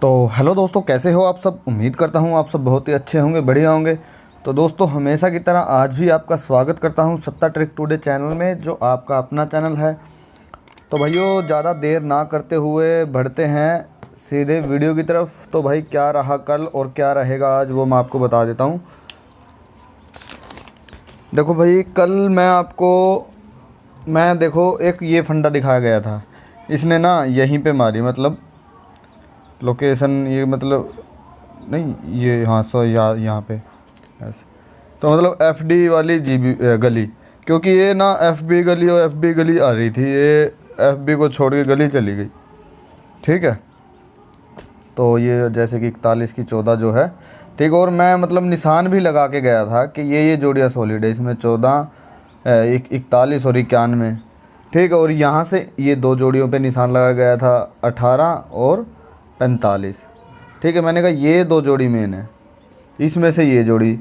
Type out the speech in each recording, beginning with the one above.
तो हेलो दोस्तों, कैसे हो आप सब। उम्मीद करता हूँ आप सब बहुत ही अच्छे होंगे, बढ़िया होंगे। तो दोस्तों, हमेशा की तरह आज भी आपका स्वागत करता हूँ सत्ता ट्रिक टुडे चैनल में, जो आपका अपना चैनल है। तो भाइयों, ज़्यादा देर ना करते हुए बढ़ते हैं सीधे वीडियो की तरफ। तो भाई, क्या रहा कल और क्या रहेगा आज, वो मैं आपको बता देता हूँ। देखो भाई, कल देखो एक ये फंडा दिखाया गया था। इसने ना यहीं पे मारी, मतलब लोकेशन ये, मतलब नहीं ये, हाँ सो यहाँ पे ऐसे। तो मतलब एफडी वाली जीबी गली, क्योंकि ये ना एफबी गली और एफबी गली आ रही थी, ये एफबी को छोड़ के गली चली गई। ठीक है, तो ये जैसे कि 41 की 14 जो है, ठीक। और मैं मतलब निशान भी लगा के गया था कि ये जोड़ियाँ सॉलिड है, इसमें 14 41 और 91। ठीक है, और यहाँ से ये दो जोड़ियों पे निशान लगा गया था, 18 और 45। ठीक है, मैंने कहा ये दो जोड़ी मेन है, इसमें से ये जोड़ी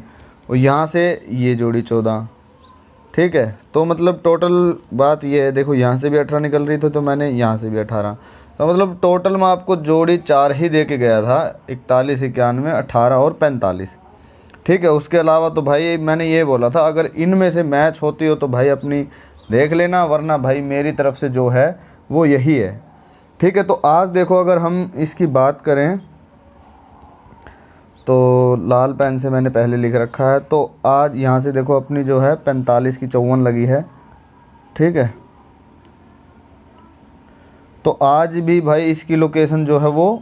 और यहाँ से ये जोड़ी 14। ठीक है, तो मतलब टोटल बात ये है, देखो यहाँ से भी 18 निकल रही थी, तो मैंने यहाँ से भी 18। तो मतलब टोटल में आपको जोड़ी 4 ही दे के गया था, 41, 91, 18 और 45। ठीक है, उसके अलावा तो भाई मैंने ये बोला था, अगर इनमें से मैच होती हो तो भाई अपनी देख लेना, वरना भाई मेरी तरफ से जो है वो यही है। ठीक है, तो आज देखो, अगर हम इसकी बात करें तो लाल पेन से मैंने पहले लिख रखा है। तो आज यहाँ से देखो अपनी जो है 45 की 54 लगी है। ठीक है, तो आज भी भाई इसकी लोकेशन जो है वो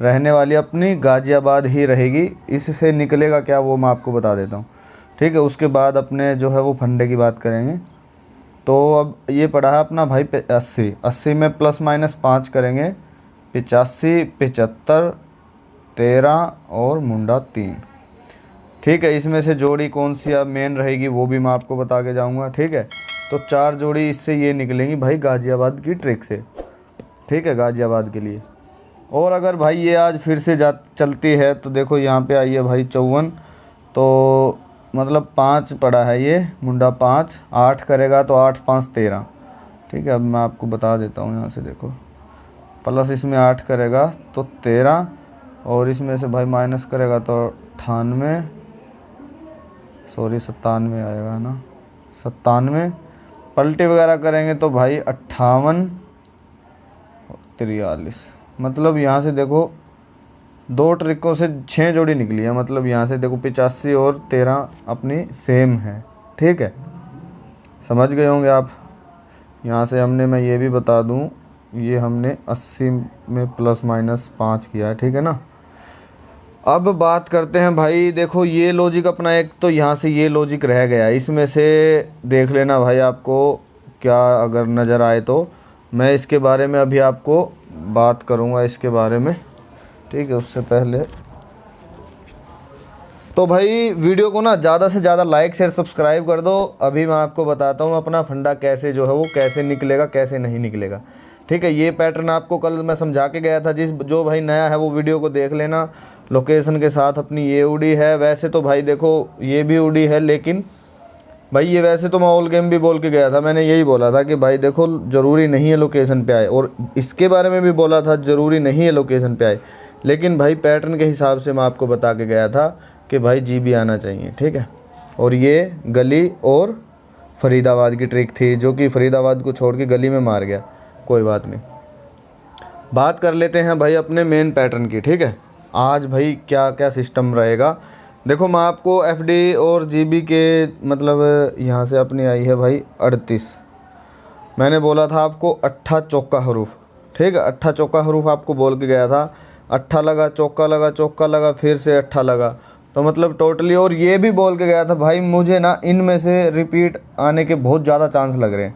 रहने वाली अपनी गाज़ियाबाद ही रहेगी। इससे निकलेगा क्या वो मैं आपको बता देता हूँ। ठीक है, उसके बाद अपने जो है वो फंडे की बात करेंगे। तो अब ये पड़ा है अपना भाई 80 में प्लस माइनस 5 करेंगे, 85, 75, 13 और मुंडा 3। ठीक है, इसमें से जोड़ी कौन सी अब मेन रहेगी वो भी मैं आपको बता के जाऊंगा। ठीक है, तो 4 जोड़ी इससे ये निकलेंगी भाई गाज़ियाबाद की ट्रिक से। ठीक है, गाज़ियाबाद के लिए। और अगर भाई ये आज फिर से चलती है तो देखो यहाँ पे आई है भाई 54, तो मतलब 5 पड़ा है ये मुंडा 5, 8 करेगा तो 8, 5, 13। ठीक है, अब मैं आपको बता देता हूँ, यहाँ से देखो प्लस इसमें 8 करेगा तो 13, और इसमें से भाई माइनस करेगा तो 98, सॉरी 97 आएगा ना, 97। पलटी वगैरह करेंगे तो भाई 58, 43। मतलब यहाँ से देखो 2 ट्रिकों से 6 जोड़ी निकली है। मतलब यहाँ से देखो 85 और 13 अपनी सेम है। ठीक है, समझ गए होंगे आप। यहाँ से हमने, मैं ये भी बता दूँ, ये हमने 80 में प्लस माइनस 5 किया है। ठीक है ना। अब बात करते हैं भाई, देखो ये लॉजिक अपना, एक तो यहाँ से ये लॉजिक रह गया, इसमें से देख लेना भाई, आपको क्या अगर नज़र आए तो मैं इसके बारे में अभी आपको बात करूँगा इसके बारे में। ठीक है, उससे पहले तो भाई वीडियो को ना ज़्यादा से ज़्यादा लाइक शेयर सब्सक्राइब कर दो। अभी मैं आपको बताता हूँ अपना फंडा कैसे जो है वो कैसे निकलेगा, कैसे नहीं निकलेगा। ठीक है, ये पैटर्न आपको कल मैं समझा के गया था, जो भाई नया है वो वीडियो को देख लेना। लोकेशन के साथ अपनी ये उड़ी है। वैसे तो भाई देखो ये भी उड़ी है, लेकिन भाई ये वैसे तो मैं ऑल गेम भी बोल के गया था, मैंने यही बोला था कि भाई देखो ज़रूरी नहीं है लोकेशन पे आए, और इसके बारे में भी बोला था ज़रूरी नहीं है लोकेशन पे आए, लेकिन भाई पैटर्न के हिसाब से मैं आपको बता के गया था कि भाई जीबी आना चाहिए। ठीक है, और ये गली और फरीदाबाद की ट्रिक थी, जो कि फरीदाबाद को छोड़ के गली में मार गया। कोई बात नहीं, बात कर लेते हैं भाई अपने मेन पैटर्न की। ठीक है, आज भाई क्या क्या सिस्टम रहेगा देखो। मैं आपको एफडी और जीबी के मतलब यहाँ से अपनी आई है भाई 38। मैंने बोला था आपको 8 चौका हरूफ। ठीक है, 8 चौका हरूफ आपको बोल के गया था। 8 लगा, चौका लगा, चौका लगा, फिर से 8 लगा, तो मतलब टोटली। और ये भी बोल के गया था भाई मुझे ना इनमें से रिपीट आने के बहुत ज़्यादा चांस लग रहे हैं।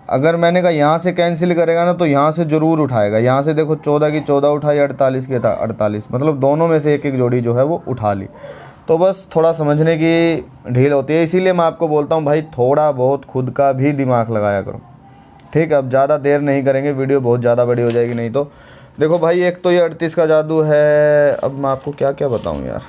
अगर मैंने कहा यहाँ से कैंसिल करेगा ना तो यहाँ से ज़रूर उठाएगा। यहाँ से देखो 14 की 14 उठाई, 48 की था 48, मतलब दोनों में से एक एक जोड़ी जो है वो उठा ली। तो बस थोड़ा समझने की ढील होती है, इसीलिए मैं आपको बोलता हूँ भाई थोड़ा बहुत खुद का भी दिमाग लगाया करो। ठीक है, अब ज़्यादा देर नहीं करेंगे, वीडियो बहुत ज़्यादा बड़ी हो जाएगी नहीं तो। देखो भाई, एक तो ये 38 का जादू है। अब मैं आपको क्या क्या बताऊँ यार।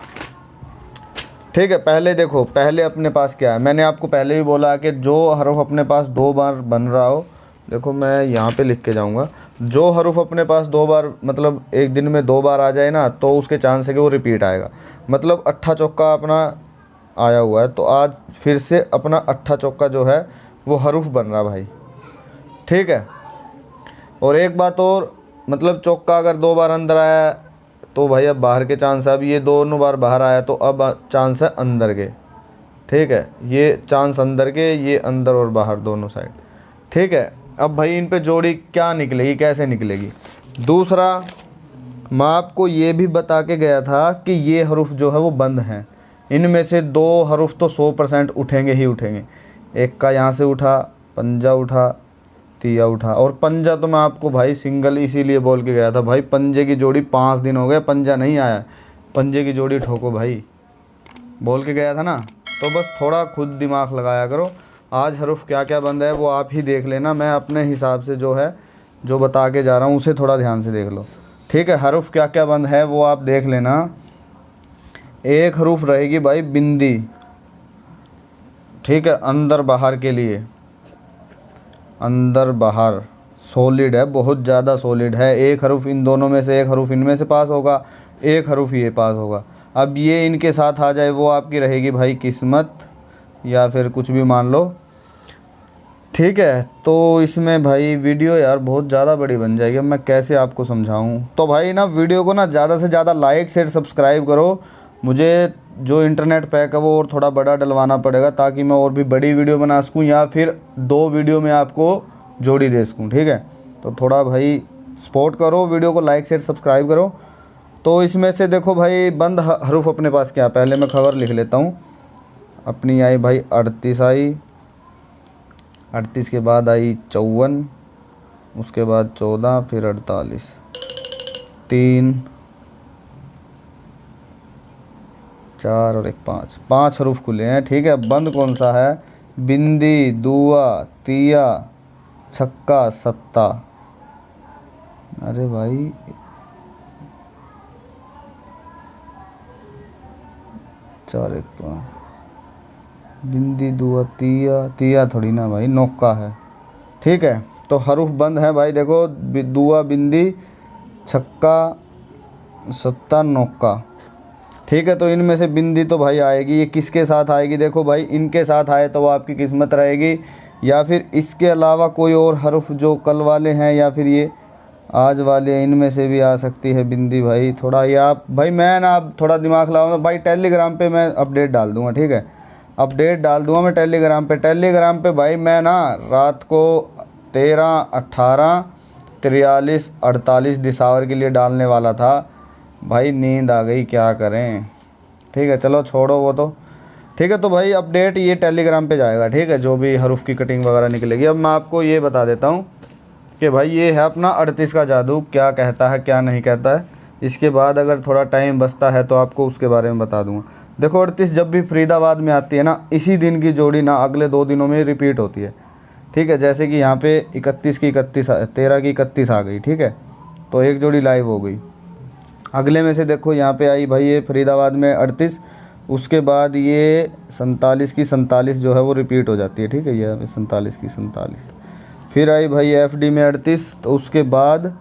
ठीक है, पहले देखो, पहले अपने पास क्या है, मैंने आपको पहले भी बोला कि जो हरफ अपने पास 2 बार बन रहा हो, देखो मैं यहाँ पे लिख के जाऊँगा, जो हरूफ अपने पास 2 बार मतलब एक दिन में 2 बार आ जाए ना, तो उसके चांस है कि वो रिपीट आएगा। मतलब अट्ठा चौका अपना आया हुआ है, तो आज फिर से अपना अट्ठा चौका जो है वो हरूफ बन रहा भाई, ठीक है। और एक बात और, मतलब चौका अगर 2 बार अंदर आया तो भाई अब बाहर के चांस है। अब ये दोनों बार बाहर आया तो अब चांस है अंदर के, ठीक है। ये चांस अंदर के, ये अंदर और बाहर दोनों साइड, ठीक है। अब भाई इन पे जोड़ी क्या निकलेगी, कैसे निकलेगी। दूसरा, मैं आपको ये भी बता के गया था कि ये हरूफ जो है वो बंद हैं। इनमें से 2 हरूफ तो 100% उठेंगे ही उठेंगे। एक का यहाँ से उठा, पंजा उठा, तिया उठा। और पंजा तो मैं आपको भाई सिंगल इसीलिए बोल के गया था भाई, पंजे की जोड़ी 5 दिन हो गए, पंजा नहीं आया। पंजे की जोड़ी ठोको भाई, बोल के गया था ना। तो बस थोड़ा खुद दिमाग लगाया करो। आज हरूफ क्या क्या बंद है वो आप ही देख लेना, मैं अपने हिसाब से जो है जो बता के जा रहा हूँ उसे थोड़ा ध्यान से देख लो, ठीक है। हरूफ क्या क्या बंद है वो आप देख लेना। एक हरूफ रहेगी भाई बिंदी, ठीक है, अंदर बाहर के लिए, अंदर बाहर सॉलिड है, बहुत ज़्यादा सॉलिड है। एक हरूफ इन दोनों में से, एक हरूफ इनमें से पास होगा, एक हरूफ ये पास होगा। अब ये इनके साथ आ जाए वो आपकी रहेगी भाई किस्मत, या फिर कुछ भी मान लो, ठीक है। तो इसमें भाई वीडियो यार बहुत ज़्यादा बड़ी बन जाएगी, अब मैं कैसे आपको समझाऊं। तो भाई ना वीडियो को ना ज़्यादा से ज़्यादा लाइक शेयर सब्सक्राइब करो। मुझे जो इंटरनेट पैक है वो और थोड़ा बड़ा डलवाना पड़ेगा ताकि मैं और भी बड़ी वीडियो बना सकूं, या फिर 2 वीडियो में आपको जोड़ी दे सकूं, ठीक है। तो थोड़ा भाई सपोर्ट करो, वीडियो को लाइक शेयर सब्सक्राइब करो। तो इसमें से देखो भाई बंद हरूफ अपने पास क्या, पहले मैं खबर लिख लेता हूँ। अपनी आई भाई 38 आई, 38 के बाद आई 54, उसके बाद 14, फिर 48, 3, 4 और 1 5, 5 हरूफ खुले हैं, ठीक है। बंद कौन सा है, बिंदी, दुआ, तिया, छक्का, सत्ता। अरे भाई 4 1 5, बिंदी, दुआ, तिया, तिया थोड़ी ना भाई, नौका है, ठीक है। तो हरूफ बंद है भाई, देखो दुआ, बिंदी, छक्का, सत्ता, नौका, ठीक है। तो इनमें से बिंदी तो भाई आएगी, ये किसके साथ आएगी, देखो भाई इनके साथ आए तो वो आपकी किस्मत रहेगी, या फिर इसके अलावा कोई और हरूफ जो कल वाले हैं या फिर ये आज वाले, इनमें से भी आ सकती है बिंदी भाई। थोड़ा ये आप भाई, मैं ना आप थोड़ा दिमाग लगाओ भाई। टेलीग्राम पे मैं अपडेट डाल दूंगा, ठीक है, अपडेट डाल दूंगा मैं टेलीग्राम पे भाई। मैं ना रात को 13, 18, 43, 48 दिसंबर के लिए डालने वाला था भाई, नींद आ गई, क्या करें, ठीक है। चलो छोड़ो वो तो, ठीक है। तो भाई अपडेट ये टेलीग्राम पे जाएगा, ठीक है, जो भी हरूफ की कटिंग वगैरह निकलेगी। अब मैं आपको ये बता देता हूँ कि भाई ये है अपना 38 का जादू, क्या कहता है क्या नहीं कहता है। इसके बाद अगर थोड़ा टाइम बचता है तो आपको उसके बारे में बता दूँगा। देखो 38 जब भी फरीदाबाद में आती है ना, इसी दिन की जोड़ी ना अगले 2 दिनों में रिपीट होती है, ठीक है। जैसे कि यहाँ पे 31 की 31, 13 की 31 आ गई, ठीक है, तो एक जोड़ी लाइव हो गई। अगले में से देखो यहाँ पे आई भाई ये फरीदाबाद में 38, उसके बाद ये 47 की 47 जो है वो रिपीट हो जाती है, ठीक है, ये 47 की 47। फिर आई भाई FD में 38, तो उसके बाद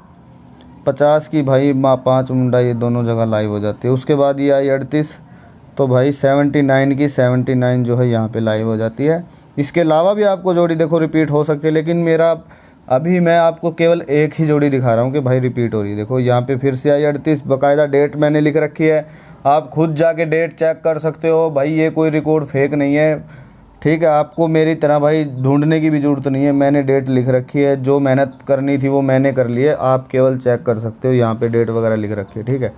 50 की भाई माँ 5 मुंडा, ये दोनों जगह लाइव हो जाती है। उसके बाद ये आई 38, तो भाई 79 की 79 जो है यहाँ पे लाइव हो जाती है। इसके अलावा भी आपको जोड़ी देखो रिपीट हो सकती है, लेकिन मेरा अभी मैं आपको केवल एक ही जोड़ी दिखा रहा हूँ कि भाई रिपीट हो रही है। देखो यहाँ पे फिर से आई 38, बाकायदा डेट मैंने लिख रखी है, आप खुद जाके डेट चेक कर सकते हो भाई, ये कोई रिकॉर्ड फेक नहीं है, ठीक है। आपको मेरी तरह भाई ढूंढने की भी ज़रूरत नहीं है, मैंने डेट लिख रखी है, जो मेहनत करनी थी वो मैंने कर ली है, आप केवल चेक कर सकते हो, यहाँ पे डेट वगैरह लिख रखी है, ठीक है।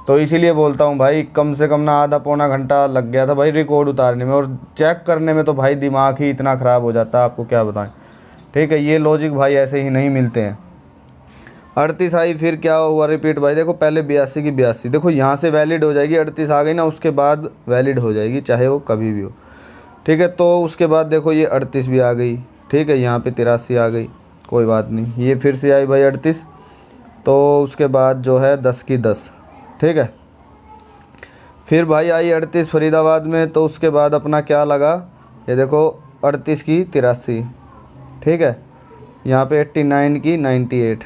तो इसीलिए बोलता हूँ भाई, कम से कम ना आधा पौना घंटा लग गया था भाई रिकॉर्ड उतारने में, और चेक करने में तो भाई दिमाग ही इतना ख़राब हो जाता है, आपको क्या बताएं, ठीक है। ये लॉजिक भाई ऐसे ही नहीं मिलते हैं। 38 आई, फिर क्या हुआ रिपीट भाई, देखो पहले 82 की 82, देखो यहाँ से वैलिड हो जाएगी, 38 आ गई ना, उसके बाद वैलिड हो जाएगी चाहे वो कभी भी हो, ठीक है। तो उसके बाद देखो ये 38 भी आ गई, ठीक है, यहाँ पे 83 आ गई, कोई बात नहीं। ये फिर से आई भाई 38, तो उसके बाद जो है 10 की 10, ठीक है। फिर भाई आई 38 फरीदाबाद में, तो उसके बाद अपना क्या लगा, ये देखो 38 की 83, ठीक है, यहाँ पे 89 की 98,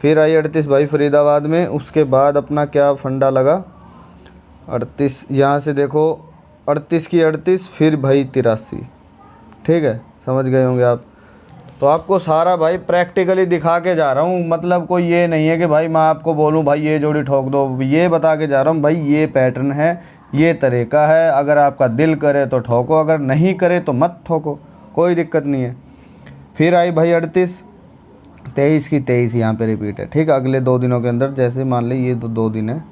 फिर आई 38 भाई फरीदाबाद में। उसके बाद अपना क्या फंडा लगा 38, यहाँ से देखो 38 की 38, फिर भाई 83। ठीक है, समझ गए होंगे आप। तो आपको सारा भाई प्रैक्टिकली दिखा के जा रहा हूँ, मतलब कोई ये नहीं है कि भाई मैं आपको बोलूँ भाई ये जोड़ी ठोक दो, ये बता के जा रहा हूँ भाई ये पैटर्न है, ये तरीका है, अगर आपका दिल करे तो ठोको, अगर नहीं करे तो मत ठोको, कोई दिक्कत नहीं है। फिर आई भाई 38, 23 की 23 यहाँ पे रिपीट है। ठीक है, अगले 2 दिनों के अंदर, जैसे मान ली ये 2 दिन है।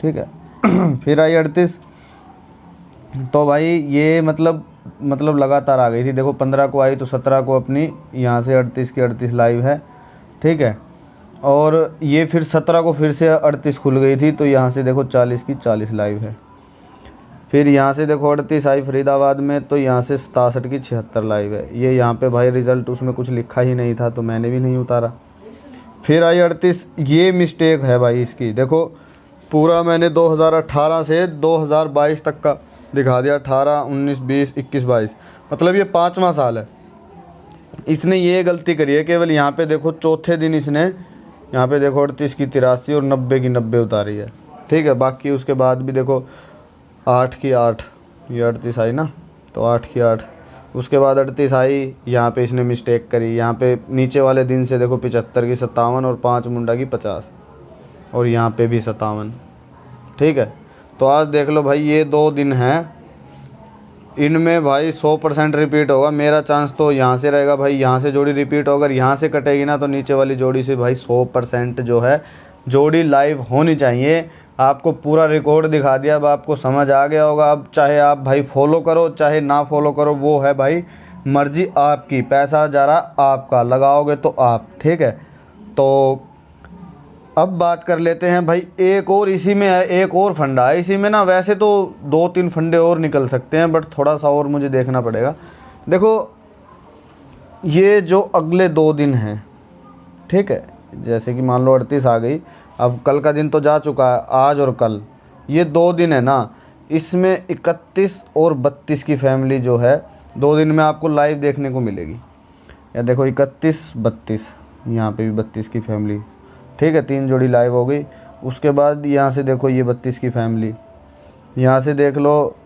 ठीक है फिर आई 38, तो भाई ये मतलब लगातार आ गई थी। देखो 15 को आई तो 17 को अपनी यहाँ से 38 की 38 लाइव है। ठीक है, और ये फिर 17 को फिर से 38 खुल गई थी, तो यहाँ से देखो 40 की 40 लाइव है। फिर यहाँ से देखो 38 आई फरीदाबाद में, तो यहाँ से 67 की 76 लाइव है। ये यहाँ पे भाई रिज़ल्ट उसमें कुछ लिखा ही नहीं था, तो मैंने भी नहीं उतारा। फिर आई 38, ये मिस्टेक है भाई इसकी। देखो पूरा मैंने 2018 से 2022 तक का दिखा दिया, 18, 19, 20, 21, 22, मतलब ये 5वां साल है। इसने ये गलती करी है केवल यहाँ पे देखो चौथे दिन इसने यहाँ पे देखो 38 की 83 और 90 की 90 उतारी है। ठीक है, बाकी उसके बाद भी देखो 8 की 8, ये 38 आई ना, तो 8 की 8। उसके बाद 38 आई, यहाँ पे इसने मिस्टेक करी, यहाँ पे नीचे वाले दिन से देखो 75 की 57 और 5 मुंडा की 50, और यहाँ पे भी 57। ठीक है, तो आज देख लो भाई ये 2 दिन हैं, इनमें भाई 100% रिपीट होगा। मेरा चांस तो यहाँ से रहेगा भाई, यहाँ से जोड़ी रिपीट होगा, अगर यहाँ से कटेगी ना तो नीचे वाली जोड़ी से भाई 100% जो है जोड़ी लाइव होनी चाहिए। आपको पूरा रिकॉर्ड दिखा दिया, अब आपको समझ आ गया होगा। अब चाहे आप भाई फॉलो करो चाहे ना फॉलो करो, वो है भाई मर्जी आपकी, पैसा जा रहा आपका, लगाओगे तो आप। ठीक है, तो अब बात कर लेते हैं भाई एक और, इसी में है एक और फंडा है। इसी में ना वैसे तो 2-3 फंडे और निकल सकते हैं, बट थोड़ा सा और मुझे देखना पड़ेगा। देखो ये जो अगले 2 दिन हैं, ठीक है, जैसे कि मान लो 38 आ गई, अब कल का दिन तो जा चुका है, आज और कल ये 2 दिन है ना, इसमें 31 और 32 की फैमिली जो है 2 दिन में आपको लाइव देखने को मिलेगी। या देखो 31, 32, यहाँ पे भी 32 की फैमिली। ठीक है, 3 जोड़ी लाइव हो गई। उसके बाद यहाँ से देखो ये 32 की फैमिली, यहाँ से देख लो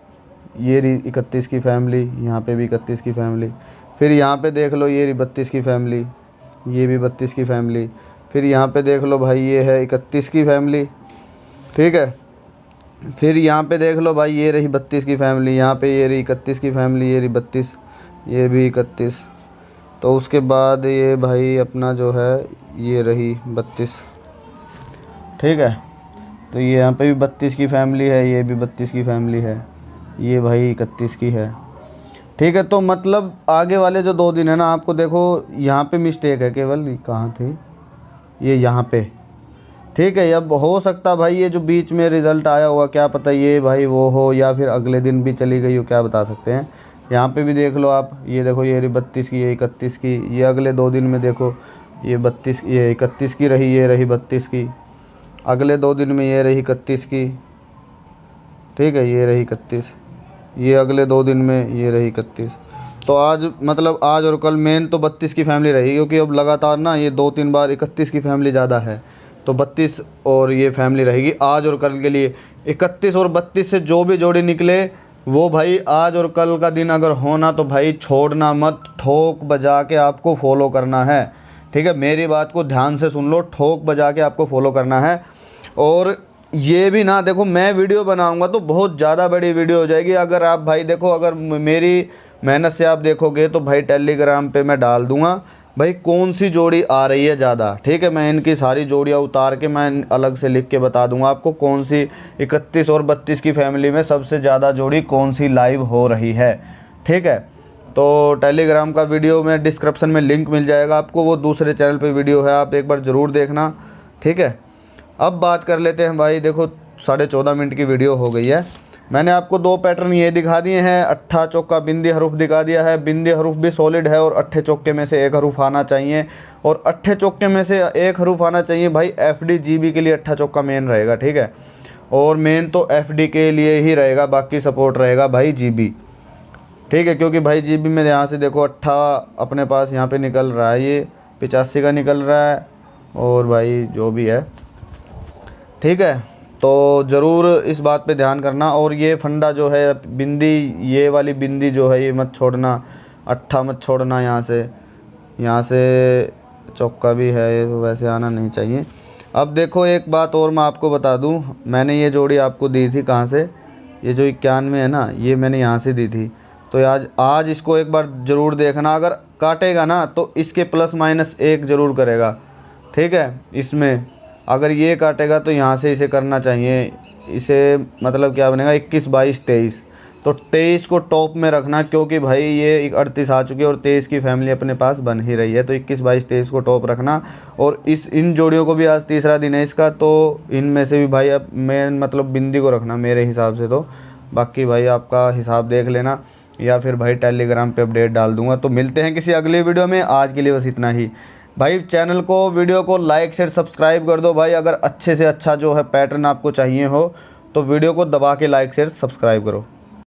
ये 31 की फैमिली, यहाँ पे भी 31 की फैमिली, फिर यहाँ पे देख लो ये 32 की फैमिली, ये भी 32 की फैमिली, फिर यहाँ पे देख लो भाई ये है 31 की फैमिली। ठीक है, फिर यहाँ पे देख लो भाई ये रही 32 की फैमिली, यहाँ पे ये रही 31 की फैमिली, ये रही 32, ये भी 31। तो उसके बाद ये भाई अपना जो है ये रही 32। ठीक है, तो ये यहाँ पे भी 32 की फैमिली है, ये भी 32 की फैमिली है, ये भाई 31 की है। ठीक है, तो मतलब आगे वाले जो 2 दिन है ना, आपको देखो यहाँ पे मिस्टेक है केवल, कहाँ थे ये, यहाँ पे। ठीक है, अब हो सकता भाई ये जो बीच में रिज़ल्ट आया हुआ, क्या पता ये भाई वो हो, या फिर अगले दिन भी चली गई हो, क्या बता सकते हैं। यहाँ पे भी देख लो आप, ये देखो ये रही 32 की, ये 31 की, ये अगले 2 दिन में देखो ये 32, ये 31 की रही, ये रही 32 की, अगले 2 दिन में ये रही 31 की। ठीक है, ये रही 31, ये अगले 2 दिन में ये रही 31। तो आज मतलब आज और कल मेन तो 32 की फैमिली रही, क्योंकि अब लगातार ना ये 2-3 बार 31 की फैमिली ज़्यादा है, तो 32 और ये फैमिली रहेगी आज और कल के लिए। 31 और 32 से जो भी जोड़ी निकले वो भाई आज और कल का दिन अगर होना तो भाई छोड़ना मत, ठोक बजा के आपको फॉलो करना है। ठीक है, मेरी बात को ध्यान से सुन लो, ठोक बजा के आपको फॉलो करना है। और ये भी ना देखो, मैं वीडियो बनाऊंगा तो बहुत ज़्यादा बड़ी वीडियो हो जाएगी। अगर आप भाई देखो, अगर मेरी मेहनत से आप देखोगे तो भाई टेलीग्राम पे मैं डाल दूंगा भाई कौन सी जोड़ी आ रही है ज़्यादा। ठीक है, मैं इनकी सारी जोड़ियाँ उतार के मैं अलग से लिख के बता दूंगा आपको कौन सी 31 और 32 की फैमिली में सबसे ज़्यादा जोड़ी कौन सी लाइव हो रही है। ठीक है, तो टेलीग्राम का वीडियो में डिस्क्रिप्शन में लिंक मिल जाएगा आपको, वो दूसरे चैनल पे वीडियो है, आप एक बार ज़रूर देखना। ठीक है, अब बात कर लेते हैं भाई, देखो 14.5 मिनट की वीडियो हो गई है। मैंने आपको 2 पैटर्न ये दिखा दिए हैं, अट्ठा चौका बिंदी हरूफ दिखा दिया है, बिंदी हरूफ भी सॉलिड है और अट्ठे चौके में से एक हरूफ आना चाहिए, और अट्ठे चौके में से एक हरूफ आना चाहिए भाई FD GB के लिए अट्ठा चौका मेन रहेगा। ठीक है, और मेन तो FD के लिए ही रहेगा, बाकी सपोर्ट रहेगा भाई GB। ठीक है, क्योंकि भाई GB में यहाँ से देखो अट्ठा अपने पास यहाँ पे निकल रहा है, ये 85 का निकल रहा है, और भाई जो भी है, ठीक है। तो ज़रूर इस बात पे ध्यान करना। और ये फंडा जो है बिंदी, ये वाली बिंदी जो है ये मत छोड़ना, अट्ठा मत छोड़ना। यहाँ से चौका भी है, ये तो वैसे आना नहीं चाहिए। अब देखो एक बात और मैं आपको बता दूं, मैंने ये जोड़ी आपको दी थी कहाँ से, ये जो 91 है ना, ये मैंने यहाँ से दी थी। तो आज इसको एक बार ज़रूर देखना, अगर काटेगा ना तो इसके +- 1 ज़रूर करेगा, ठीक है। इसमें अगर ये काटेगा तो यहाँ से इसे करना चाहिए, इसे मतलब क्या बनेगा 21, 22, 23। तो 23 को टॉप में रखना, क्योंकि भाई ये 38 आ चुकी है और 23 की फैमिली अपने पास बन ही रही है। तो 21, 22, 23 को टॉप रखना। और इन जोड़ियों को भी आज तीसरा दिन है इसका, तो इनमें से भी भाई अब मेन मतलब बिंदी को रखना मेरे हिसाब से। तो बाकी भाई आपका हिसाब देख लेना, या फिर भाई टेलीग्राम पे अपडेट डाल दूंगा। तो मिलते हैं किसी अगले वीडियो में, आज के लिए बस इतना ही। भाई चैनल को, वीडियो को लाइक शेयर सब्सक्राइब कर दो भाई। अगर अच्छे से अच्छा जो है पैटर्न आपको चाहिए हो तो वीडियो को दबा के लाइक शेयर सब्सक्राइब करो।